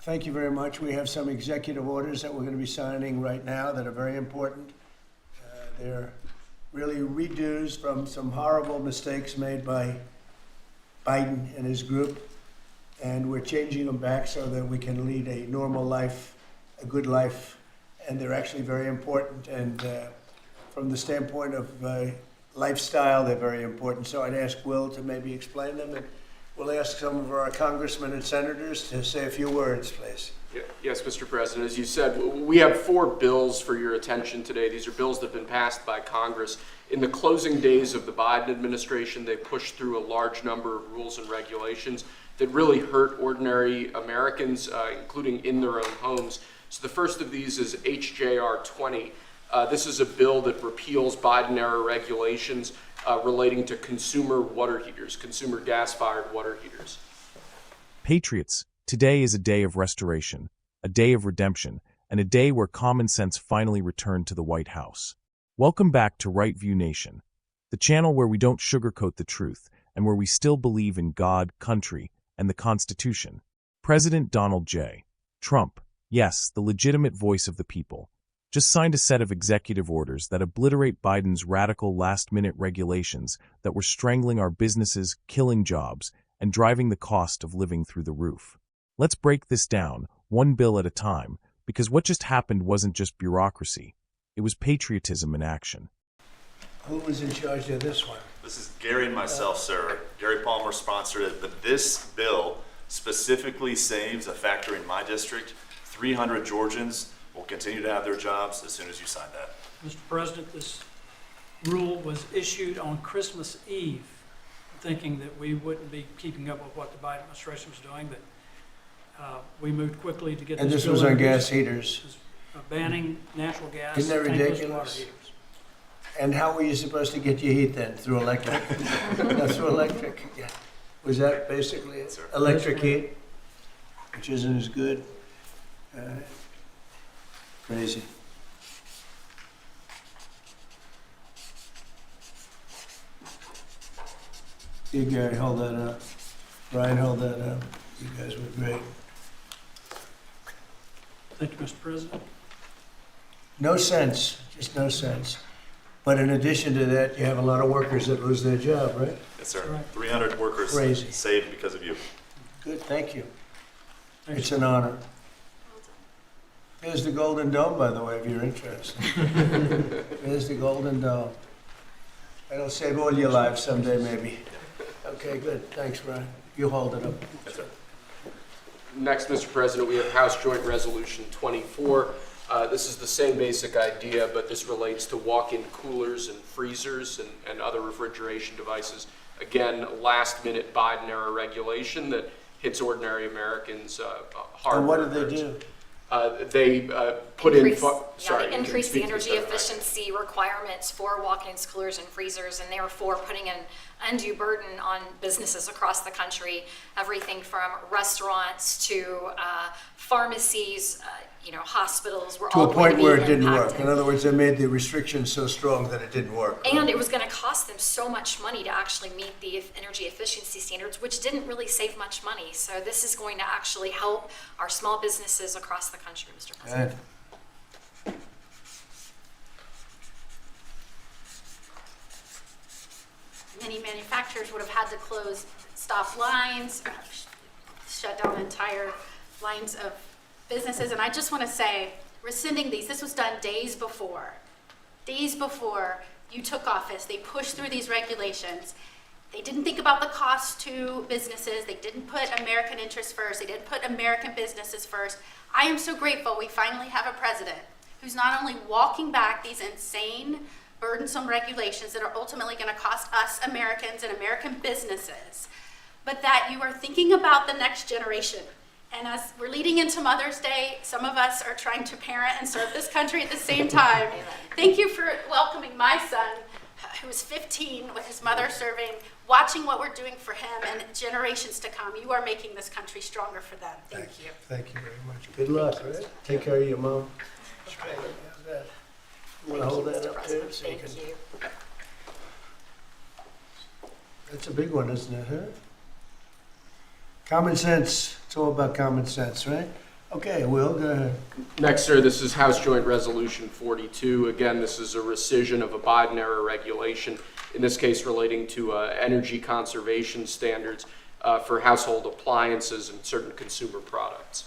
Thank you very much. We have some executive orders that we're going to be signing right now that are very important. They're really redos from some horrible mistakes made by Biden and his group, and we're changing them back so that we can lead a normal life, a good life, and they're actually very important. And from the standpoint of lifestyle, they're very important. So I'd ask Will to maybe explain them, and we'll ask some of our congressmen and senators to say a few words, please. Yes, Mr. President. As you said, we have 4 bills for your attention today. These are bills that have been passed by Congress. In the closing days of the Biden administration, they pushed through a large number of rules and regulations that really hurt ordinary Americans, including in their own homes. So the first of these is HJR 20. This is a bill that repeals Biden-era regulations relating to consumer water heaters, consumer gas-fired water heaters. Patriots, today is a day of restoration, a day of redemption, and a day where common sense finally returned to the White House. Welcome back to Right View Nation, the channel where we don't sugarcoat the truth and where we still believe in God, country, and the Constitution. President Donald J. Trump, yes, the legitimate voice of the people, just signed a set of executive orders that obliterate Biden's radical last-minute regulations that were strangling our businesses, killing jobs, and driving the cost of living through the roof. Let's break this down, one bill at a time, because what just happened wasn't just bureaucracy. It was patriotism in action. Who was in charge of this one? This is Gary and myself, sir. Gary Palmer sponsored it, but this bill specifically saves a factory in my district. 300 Georgians will continue to have their jobs as soon as you sign that. Mr. President, this rule was issued on Christmas Eve, thinking that we wouldn't be keeping up with what the Biden administration was doing, but we moved quickly to get And this this bill was on introduced. gas heaters. This was, banning natural gas, Isn't that tankless water ridiculous? heaters. And how were you supposed to get your heat then? Through electric? Not through electric? Yeah. Was that basically it? Sir. Electric heat, which isn't as good? Crazy. You, Gary, hold that up. Brian, hold that up. You guys were great. Thank you, Mr. President. No sense, just no sense. But in addition to that, you have a lot of workers that lose their job, right? Yes, sir. Right. 300 workers Crazy. saved because of you. Good, thank you. Thank It's you. an honor. There's the Golden Dome, by the way, if you're interested. There's the Golden Dome. It'll save all your lives someday, maybe. Okay, good. Thanks, Brian. You hold it up. Yes, sir. Next, Mr. President, we have House Joint Resolution 24. This is the same basic idea, but this relates to walk-in coolers and freezers and other refrigeration devices. Again, last-minute Biden-era regulation that hits ordinary Americans hard. And what did they do? They put increase, in. they increased the speak to energy this, efficiency requirements for walk-ins, coolers, and freezers, and therefore putting an undue burden on businesses across the country. Everything from restaurants to pharmacies, hospitals were To all a point going where to it be didn't work. impacted. In other words, they made the restrictions so strong that it didn't work. And it was going to cost them so much money to actually meet the energy efficiency standards, which didn't really save much money. So this is going to actually help our small businesses across the country, Mr. President. Good. Many manufacturers would have had to stop lines, shut down entire lines of businesses. And I just want to say, rescinding these, this was done days before you took office. They pushed through these regulations. They didn't think about the cost to businesses. They didn't put American interests first. They didn't put American businesses first. I am so grateful we finally have a president who's not only walking back these insane, burdensome regulations that are ultimately going to cost us Americans and American businesses, but that you are thinking about the next generation. And as we're leading into Mother's Day, some of us are trying to parent and serve this country at the same time. Thank you for welcoming my son, who is 15, with his mother serving, watching what we're doing for him and generations to come. You are making this country stronger for them. Thank you. Thank you very much. Good luck, right? Take care of your mom. You want to hold that up too? So you Thank can- you. That's a big one, isn't it, huh? Common sense. It's all about common sense, right? Okay, Will, go ahead. Next, sir, this is House Joint Resolution 42. Again, this is a rescission of a Biden-era regulation, in this case relating to energy conservation standards for household appliances and certain consumer products.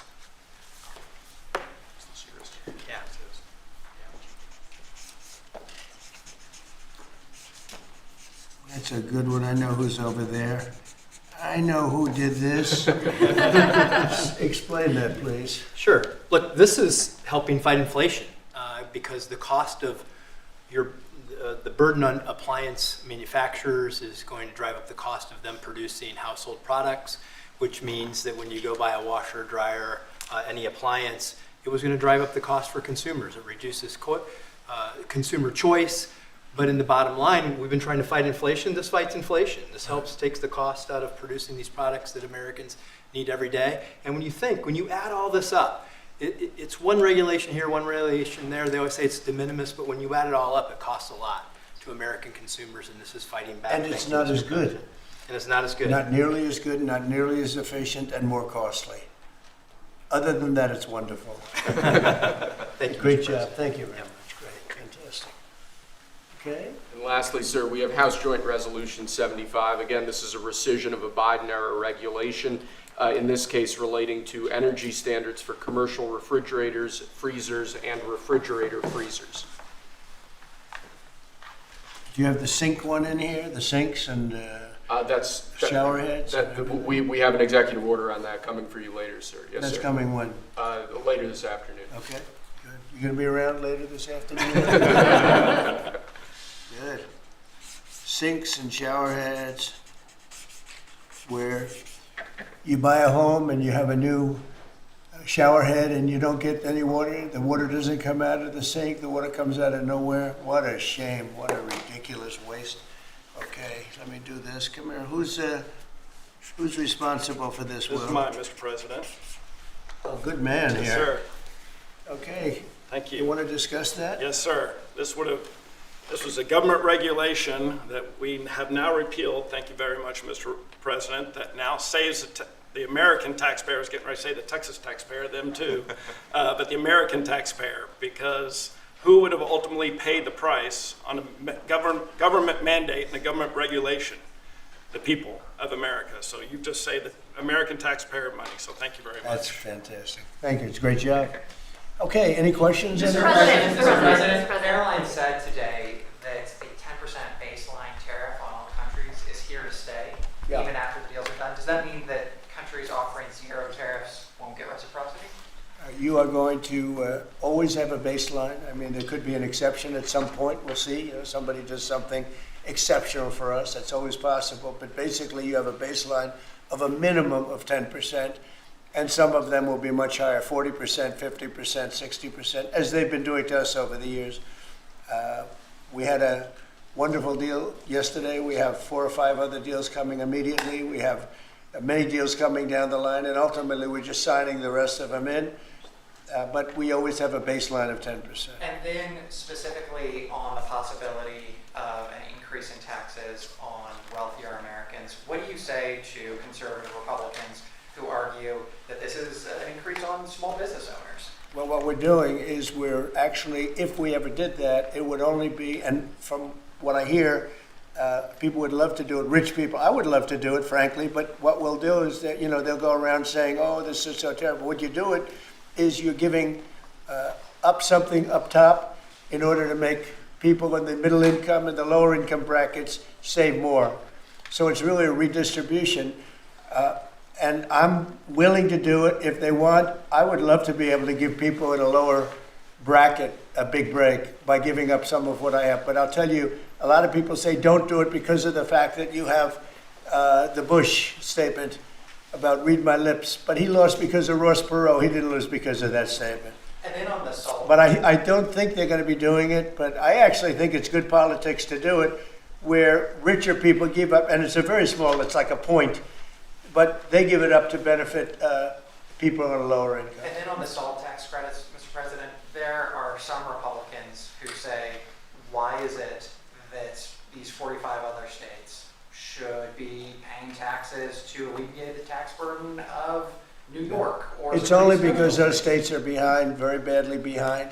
That's a good one. I know who's over there. I know who did this. Explain that, please. Sure. Look, this is helping fight inflation because the cost of the burden on appliance manufacturers is going to drive up the cost of them producing household products, which means that when you go buy a washer, dryer, any appliance, it was going to drive up the cost for consumers. It reduces consumer choice. But in the bottom line, we've been trying to fight inflation. This fights inflation. This takes the cost out of producing these products that Americans need every day. And when you add all this up, it's one regulation here, one regulation there. They always say it's de minimis, but when you add it all up, it costs a lot to American consumers, and this is fighting back. And it's not as good. And it's not as good. Not nearly as good, not nearly as efficient, and more costly. Other than that, it's wonderful. Thank you. Great Mr. job. President. Thank you very much. Great. Fantastic. Okay. And lastly, sir, we have House Joint Resolution 75. Again, this is a rescission of a Biden-era regulation, in this case relating to energy standards for commercial refrigerators, freezers, and refrigerator freezers. Do you have the sink one in here? The sinks and shower heads? We have an executive order on that coming for you later, sir. Yes, That's sir. coming when? Later this afternoon. Okay, good. You gonna be around later this afternoon? Good. Sinks and shower heads, where you buy a home and you have a new shower head and you don't get any water, the water doesn't come out of the sink, the water comes out of nowhere. What a shame, what a ridiculous waste. Okay, let me do this. Come here, who's responsible for this, Will? This is mine, Mr. President. Oh, good man here. Yes, sir. Okay, Thank you you. want to discuss that? Yes, sir. This was a government regulation that we have now repealed, thank you very much, Mr. President, that now saves the American taxpayer. I was getting ready to say the Texas taxpayer, them too, but the American taxpayer, because who would have ultimately paid the price on a government mandate and a government regulation? The people of America. So you just say the American taxpayer money, so thank you very much. That's fantastic. Thank you, it's a great job. Okay, any questions? Mr. President, President, airline said today that a 10% baseline tariff on all countries is here to stay, Yeah. even after the deals are done. Does that mean that countries offering zero tariffs won't get reciprocity? You are going to always have a baseline. I mean, there could be an exception at some point. We'll see. You know, somebody does something exceptional for us. That's always possible. But basically, you have a baseline of a minimum of 10%. And some of them will be much higher, 40%, 50%, 60%, as they've been doing to us over the years. We had a wonderful deal yesterday. We have 4 or 5 other deals coming immediately. We have many deals coming down the line, and ultimately we're just signing the rest of them in. But we always have a baseline of 10%. And then specifically on the possibility of an increase in taxes on wealthier Americans, what do you say to conservative Republicans who argue that this is an increase on small business owners? Well, what we're doing is we're actually, if we ever did that, it would only be, and from what I hear, people would love to do it, rich people. I would love to do it, frankly, but what we'll do is that, they'll go around saying, oh, this is so terrible. What you do it is you're giving up something up top in order to make people in the middle income and the lower income brackets save more. So it's really a redistribution. And I'm willing to do it if they want. I would love to be able to give people in a lower bracket a big break by giving up some of what I have. But I'll tell you, a lot of people say don't do it because of the fact that you have the Bush statement about read my lips. But he lost because of Ross Perot. He didn't lose because of that statement. And then on the salt. But I don't think they're going to be doing it. But I actually think it's good politics to do it where richer people give up. And it's a very small, it's like a point. But they give it up to benefit people on a lower income. And then on the SALT tax credits, Mr. President, there are some Republicans who say, why is it that these 45 other states should be paying taxes to alleviate the tax burden of New York? Or It's only because those states are behind, very badly behind,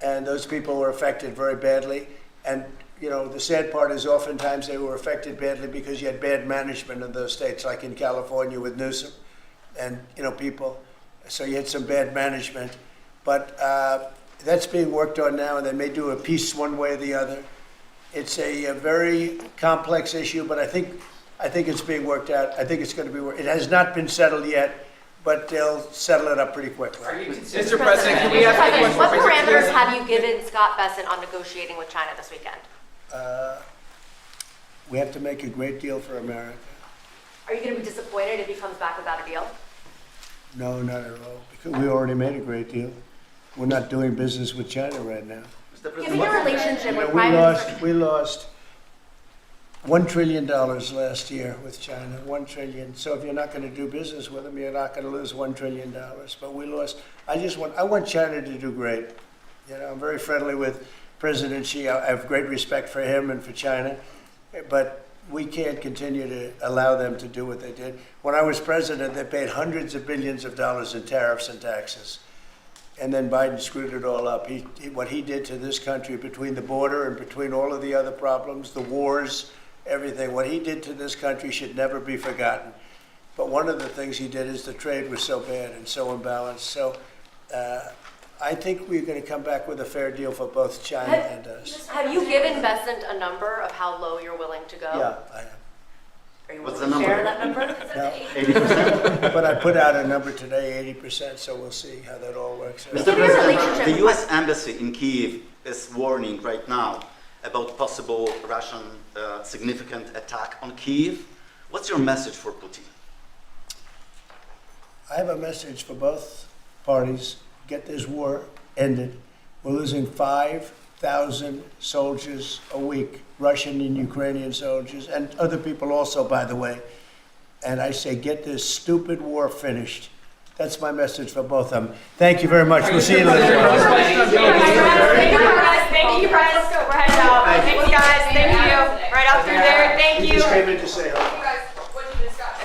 and those people were affected very badly. And, you know, the sad part is oftentimes they were affected badly because you had bad management in those states, like in California with Newsom and, you know, people. So you had some bad management. But that's being worked on now, and they may do a piece one way or the other. It's a very complex issue, but I think it's being worked out. I think it's going to be worked. It has not been settled yet, but they'll settle it up pretty quickly. Are you Mr. President, can we ask a question? What parameters have you given Scott Bessent on negotiating with China this weekend? We have to make a great deal for America. Are you going to be disappointed if he comes back without a deal? No, not at all, because we already made a great deal. We're not doing business with China right now. Given your relationship You with know, Prime Minister... we lost $1 trillion last year with China, $1 trillion. So if you're not going to do business with them, you're not going to lose $1 trillion. But we lost. I want China to do great. You know, I'm very friendly with President Xi. I have great respect for him and for China, but we can't continue to allow them to do what they did. When I was president, they paid hundreds of billions of dollars in tariffs and taxes. And then Biden screwed it all up. What he did to this country between the border and between all of the other problems, the wars, everything, what he did to this country should never be forgotten. But one of the things he did is the trade was so bad and so imbalanced. So I think we're going to come back with a fair deal for both China and us. Have you given Bessent a number of how low you're willing to go? Yeah, I am. Are you What's willing the to share number? that number? No. 80%? But I put out a number today, 80%, so we'll see how that all works out. Mr. Given your President, relationship the with- U.S. Embassy in Kyiv is warning right now about possible Russian significant attack on Kyiv. What's your message for Putin? I have a message for both parties. Get this war ended. We're losing 5,000 soldiers a week, Russian and Ukrainian soldiers, and other people also, by the way. And I say, get this stupid war finished. That's my message for both of them. Thank you very much. We'll see you later. Thank you, Press. Let's go. We're heading out. Thanks, guys. Thank you. Right out through there. Thank He you. just came in to say hello. guys, what did you discuss?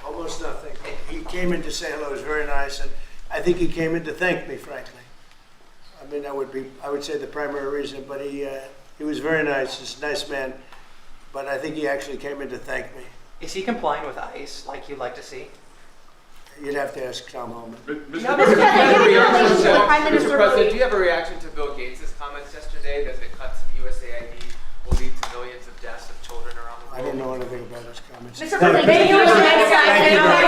Almost nothing. He came in to say hello. It was very nice, and I think he came in to thank me, frankly. I mean, I would say the primary reason, but he was very nice. He's a nice man, but I think he actually came in to thank me. Is he complying with ICE like you'd like to see? You'd have to ask Tom Holman. Mr. President, Mr. President, do you have a reaction to Bill Gates' comments yesterday that the cuts of USAID will lead to millions of deaths of children around the world? I don't know anything about his comments. Mr. President, thank you.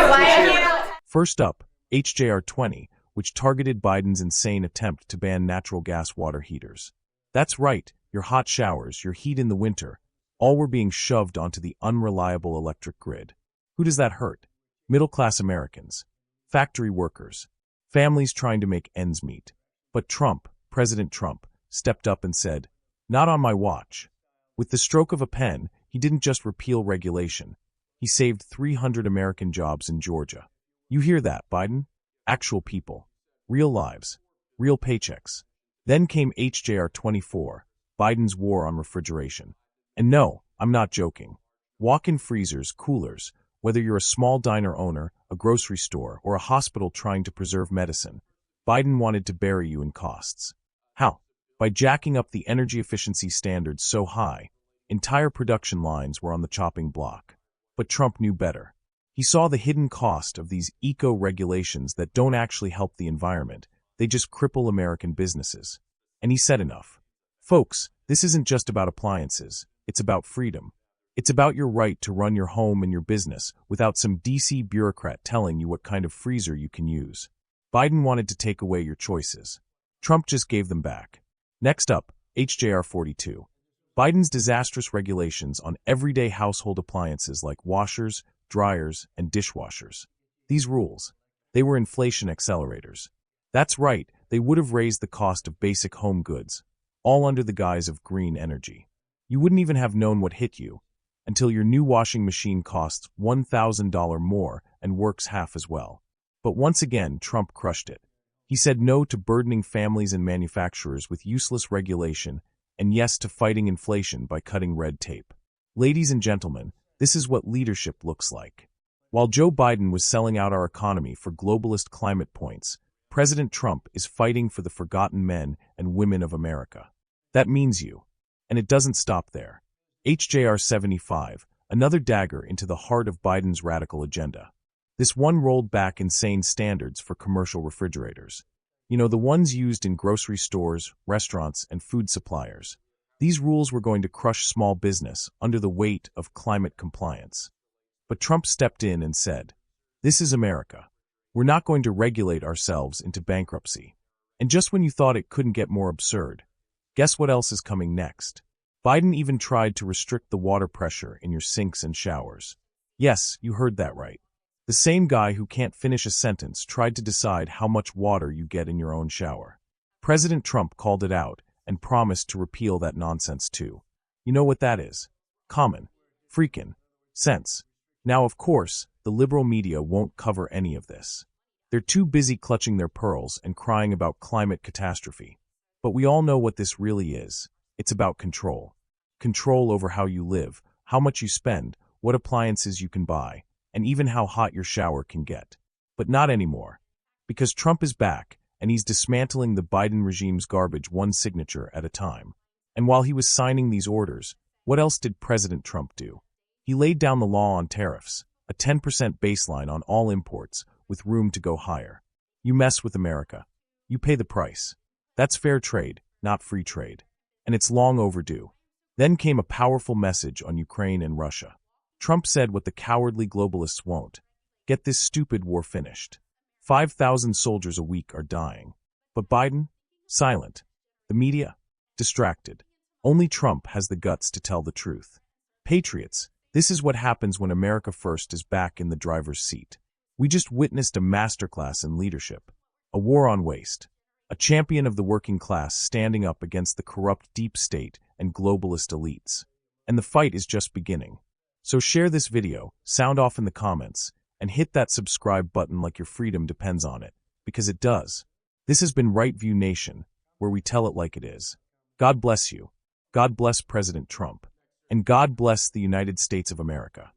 Thank you. First up, HJR 20, which targeted Biden's insane attempt to ban natural gas water heaters. That's right, your hot showers, your heat in the winter, all were being shoved onto the unreliable electric grid. Who does that hurt? Middle-class Americans, factory workers, families trying to make ends meet. But Trump, President Trump, stepped up and said, "Not on my watch." With the stroke of a pen, he didn't just repeal regulation. He saved 300 American jobs in Georgia. You hear that, Biden? Actual people. Real lives. Real paychecks. Then came HJR 24, Biden's war on refrigeration. And no, I'm not joking. Walk-in freezers, coolers, whether you're a small diner owner, a grocery store, or a hospital trying to preserve medicine, Biden wanted to bury you in costs. How? By jacking up the energy efficiency standards so high, entire production lines were on the chopping block. But Trump knew better. He saw the hidden cost of these eco-regulations that don't actually help the environment, they just cripple American businesses. And he said enough. Folks, this isn't just about appliances, it's about freedom. It's about your right to run your home and your business without some DC bureaucrat telling you what kind of freezer you can use. Biden wanted to take away your choices. Trump just gave them back. Next up, HJR 42. Biden's disastrous regulations on everyday household appliances like washers, dryers, and dishwashers. These rules, they were inflation accelerators. That's right, they would have raised the cost of basic home goods, all under the guise of green energy. You wouldn't even have known what hit you until your new washing machine costs $1,000 more and works half as well. But once again, Trump crushed it. He said no to burdening families and manufacturers with useless regulation and yes to fighting inflation by cutting red tape. Ladies and gentlemen, this is what leadership looks like. While Joe Biden was selling out our economy for globalist climate points, President Trump is fighting for the forgotten men and women of America. That means you. And it doesn't stop there. HJR 75, another dagger into the heart of Biden's radical agenda. This one rolled back insane standards for commercial refrigerators. You know, the ones used in grocery stores, restaurants, and food suppliers. These rules were going to crush small business under the weight of climate compliance. But Trump stepped in and said, "This is America. We're not going to regulate ourselves into bankruptcy." And just when you thought it couldn't get more absurd, guess what else is coming next? Biden even tried to restrict the water pressure in your sinks and showers. Yes, you heard that right. The same guy who can't finish a sentence tried to decide how much water you get in your own shower. President Trump called it out and promised to repeal that nonsense too. You know what that is? Common, freaking sense. Now, of course, the liberal media won't cover any of this. They're too busy clutching their pearls and crying about climate catastrophe. But we all know what this really is. It's about control. Control over how you live, how much you spend, what appliances you can buy, and even how hot your shower can get. But not anymore. Because Trump is back, and he's dismantling the Biden regime's garbage one signature at a time. And while he was signing these orders, what else did President Trump do? He laid down the law on tariffs, a 10% baseline on all imports, with room to go higher. You mess with America. You pay the price. That's fair trade, not free trade. And it's long overdue. Then came a powerful message on Ukraine and Russia. Trump said what the cowardly globalists won't. Get this stupid war finished. 5,000 soldiers a week are dying. But Biden? Silent. The media? Distracted. Only Trump has the guts to tell the truth. Patriots, this is what happens when America First is back in the driver's seat. We just witnessed a masterclass in leadership. A war on waste. A champion of the working class standing up against the corrupt deep state and globalist elites. And the fight is just beginning. So share this video, sound off in the comments, and hit that subscribe button like your freedom depends on it, because it does. This has been Right View Nation, where we tell it like it is. God bless you. God bless President Trump. And God bless the United States of America.